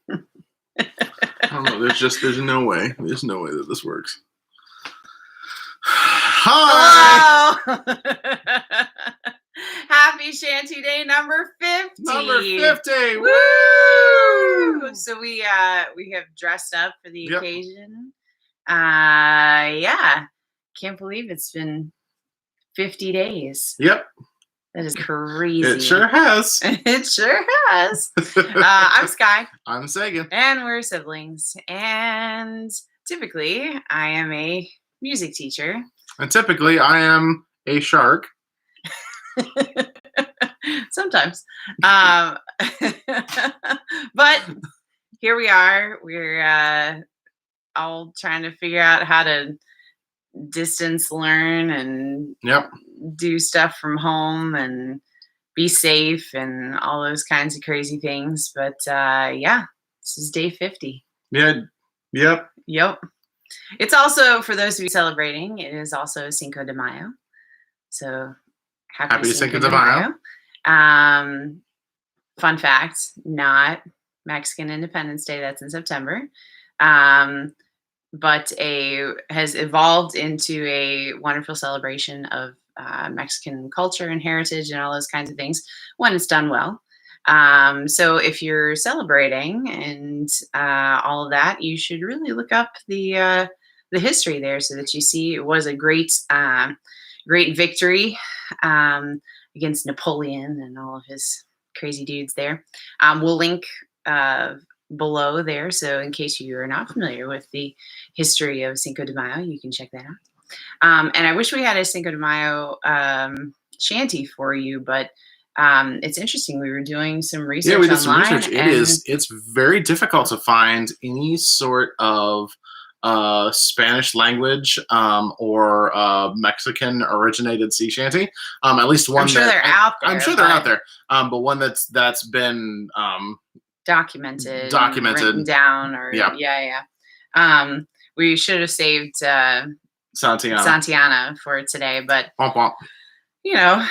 I don't know. There's no way. There's no way that this works. Hi! Hello! Happy Shanty-Day number 50. Number 50. Woo! So we have dressed up for the occasion. Yeah. Can't believe it's been 50 days. Yep. That is crazy. It sure has. It sure has. I'm Sky. I'm Sagan. And we're siblings. And typically, I am a music teacher. And typically, I am a shark. Sometimes. But here we are. We're all trying to figure out how to distance learn and do stuff from home and be safe and all those kinds of crazy things. But yeah, this is day 50. Yeah. Yep. It's also, for those of you celebrating, it is also Cinco de Mayo. So happy Cinco de Mayo. Fun fact, not Mexican Independence Day. That's in September. But has evolved into a wonderful celebration of Mexican culture and heritage and all those kinds of things when it's done well. So if you're celebrating and all of that, you should really look up the history there so that you see it was a great victory against Napoleon and all of his crazy dudes there. We'll link below there, so in case you are not familiar with the history of Cinco de Mayo, you can check that out. And I wish we had a Cinco de Mayo shanty for you, but it's interesting. We were doing some research we did online. some research. It's very difficult to find any sort of Spanish language or Mexican originated sea shanty. At least one. I'm sure they're out there. I'm sure they're out there. But one that's been documented, written down, or we should have saved Santiana for today, but womp womp. You know,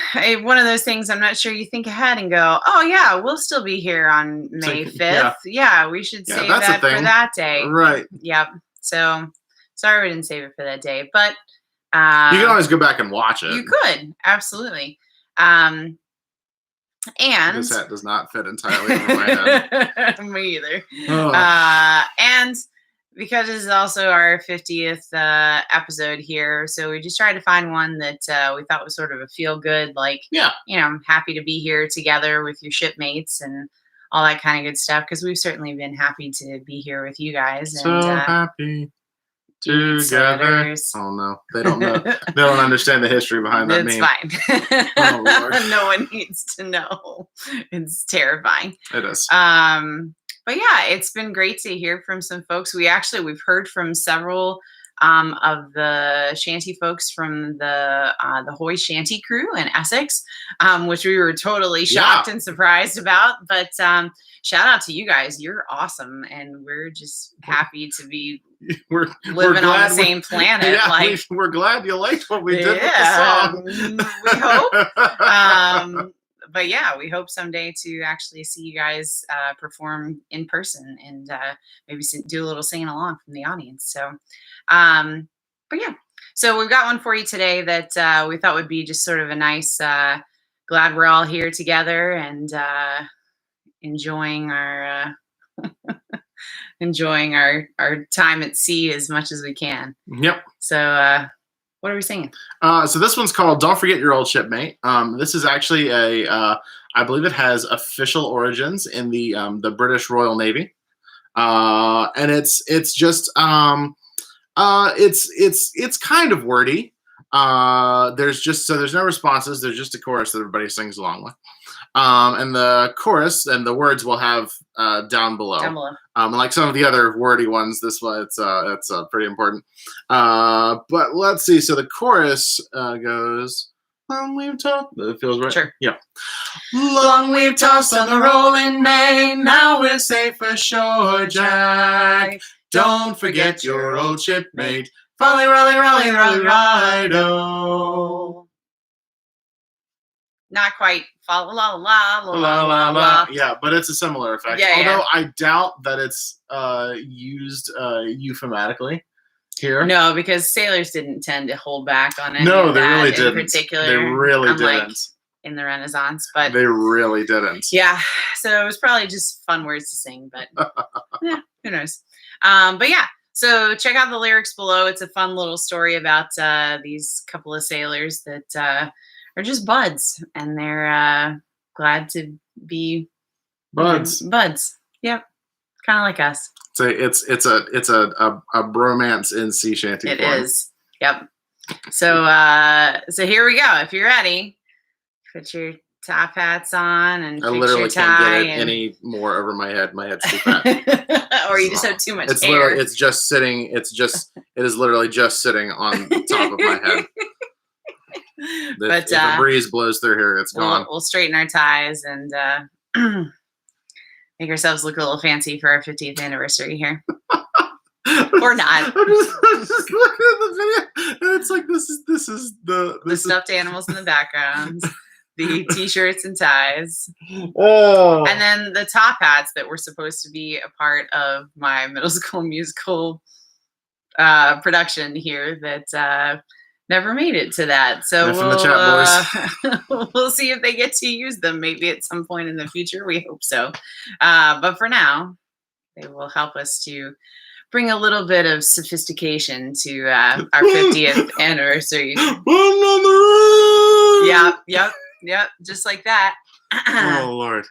one of those things. I'm not sure you think ahead and go, oh yeah, we'll still be here on May 5th. Yeah, we should save that for that day. Right. Yep. So sorry we didn't save it for that day, but you can always go back and watch it. You could, absolutely. And this hat does not fit entirely over my head. Me either. Oh. And because this is also our 50th episode here, so we just tried to find one that we thought was sort of a feel-good, like, you know, I'm happy to be here together with your shipmates and all that kind of good stuff, because we've certainly been happy to be here with you guys. So happy together. Oh no, they don't know. They don't understand the history behind that meme. It's fine. Oh, Lord. No one needs to know. It's terrifying. It is. But yeah, it's been great to hear from some folks. We've heard from several of the shanty folks from the Hoy Shanty crew in Essex, which we were totally shocked and surprised about. But shout out to you guys. You're awesome. And we're just happy to be living on the same planet. Yeah, we're glad you liked what we did with the song. We hope. But yeah, we hope someday to actually see you guys perform in person and maybe do a little singing along from the audience. So, but yeah, so we've got one for you today that we thought would be just sort of a nice, glad we're all here together and enjoying our time at sea as much as we can. Yep. So, what are we singing? So this one's called "Don't Forget Your Old Shipmate." This is actually I believe it has official origins in the British Royal Navy, and it's just it's kind of wordy. There's no responses. There's just a chorus that everybody sings along with. And the chorus and the words we'll have down below. Like some of the other wordy ones, this one it's pretty important. But let's see. So the chorus goes. Long we've tossed. It feels right. Sure. Yeah. Long we've tossed on the rolling main. Now we're safe for shore, Jack. Don't forget your old shipmate. Folly, rolly, rolly, rolly, rido. not quite fa la la la la La, la la, la. la. Yeah, but it's a similar effect. Yeah, Although I doubt that it's used euphemistically here. No, because sailors didn't tend to hold back on any No, of they that really in didn't. particular. They really unlike didn't. in the Renaissance, but They really didn't. yeah, so it was probably just fun words to sing, but yeah, who knows? But yeah, so check out the lyrics below. It's a fun little story about these couple of sailors that are just buds, and they're glad to be Buds. Buds. Yep, kind of like us. It's a bromance in sea shanty It form. is. Yep. So so here we go. If you're ready, put your top hats on and I fix literally your tie can't get it any more over my head. My head's too fat. or you just have too much It's hair. literally, it's just sitting. It is literally just sitting on top of my head. If a breeze blows through here, it's gone. We'll straighten our ties and make ourselves look a little fancy for our 50th anniversary here. Or not. I'm just looking at the video, and it's like this is the stuffed animals in the background, the t-shirts and ties, oh, and then the top hats that were supposed to be a part of my middle school musical production here that never made it to that. So in the chat, boys. We'll see if they get to use them maybe at some point in the future. We hope so. But for now, they will help us to bring a little bit of sophistication to our 50th anniversary. Yep, just like that. Oh Lord.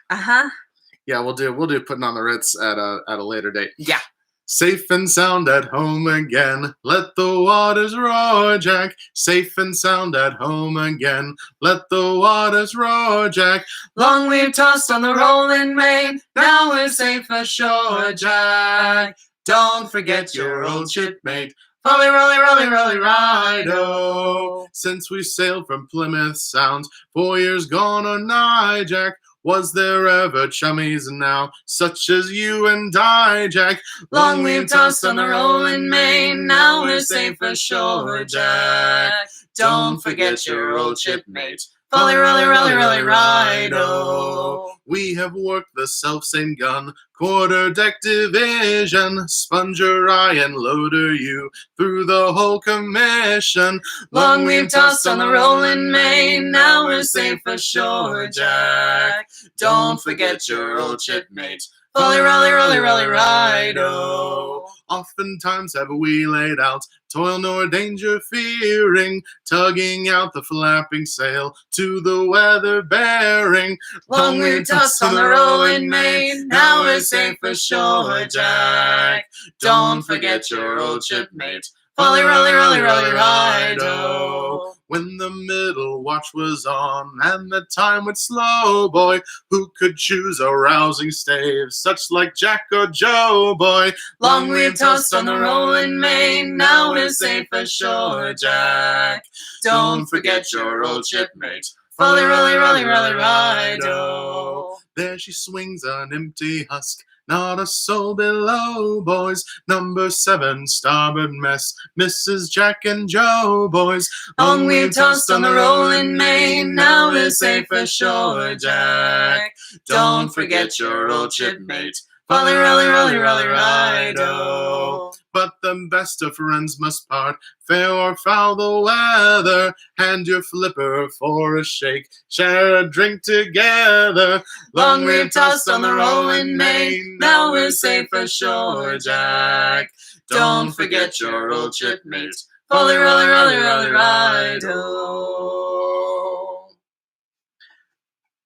Yeah, we'll do putting on the Ritz at a later date. Yeah. Safe and sound at home again. Let the waters roar, Jack. Safe and sound at home again. Let the waters roar, Jack. Long we've tossed on the rolling main. Now we're safe ashore, Jack. Don't forget your old shipmate. Rolly, rolly, rolly, rolly, ride-o. Since we sailed from Plymouth Sound, 4 years gone or nigh, Jack. Was there ever chummies now, such as you and I, Jack? Long we've tossed on the rolling main, now we're safe ashore, Jack. Don't forget your old shipmate. Rolly, rolly, rolly, rolly, ride-o. We have worked the self-same gun, quarterdeck division, sponger I and loader you through the whole commission. Long we've tossed on the rolling main, now we're safe ashore, Jack. Don't forget your old shipmate. Rolly, rolly, rolly, rolly, ride-o. Oftentimes have we laid out, toil nor danger fearing, tugging out the flapping sail to the weather bearing. Long we've tossed on the rolling main, now we're safe ashore, Jack. Don't forget your old shipmate. Rolly, rolly, rolly, rolly, ride-o. When the middle watch was on and the time went slow, boy, who could choose a rousing stave, such like Jack or Joe, boy? Long we've tossed on the rolling main, now we're safe ashore, Jack. Don't forget your old shipmate. Rolly, rolly, rolly, rolly, ride-o. There she swings an empty husk, not a soul below, boys. Number 7, starboard mess, Mrs. Jack and Joe, boys. Long we've tossed on the rolling main, now we're safe ashore, Jack. Don't forget your old shipmate. Rolly, rolly, rolly, rolly, ride-o. But the best of friends must part, fair or foul the weather. Hand your flipper for a shake, share a drink together. Long we've tossed on the rolling main, now we're safe ashore, Jack. Don't forget your old shipmate. Rolly, rolly, rolly, rolly, ride-o.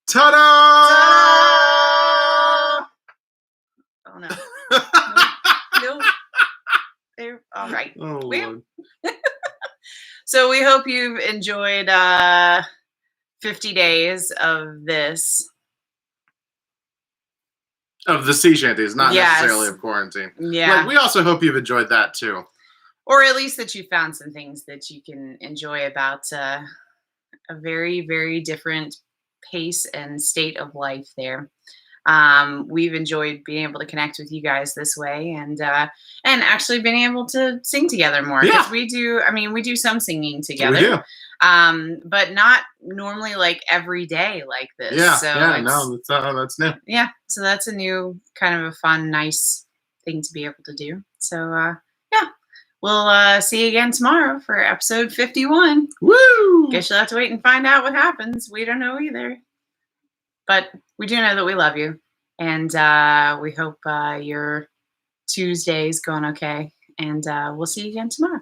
Ta-da! Oh no. Nope. They're all right. Oh, Lord. So we hope you've enjoyed 50 days of this. Of the sea shanties, not necessarily of quarantine. Yeah. But we also hope you've enjoyed that too. Or at least that you found some things that you can enjoy about a very, very different pace and state of life there. we've enjoyed being able to connect with you guys this way, and actually being able to sing together more, because we do some singing together. We do. But not normally like every day like this. No, that's new. Yeah, so that's a new kind of a fun, nice thing to be able to do. So yeah, we'll see you again tomorrow for episode 51. Woo! Guess you'll have to wait and find out what happens. We don't know either, but we do know that we love you, and we hope your Tuesday's going okay. And we'll see you again tomorrow.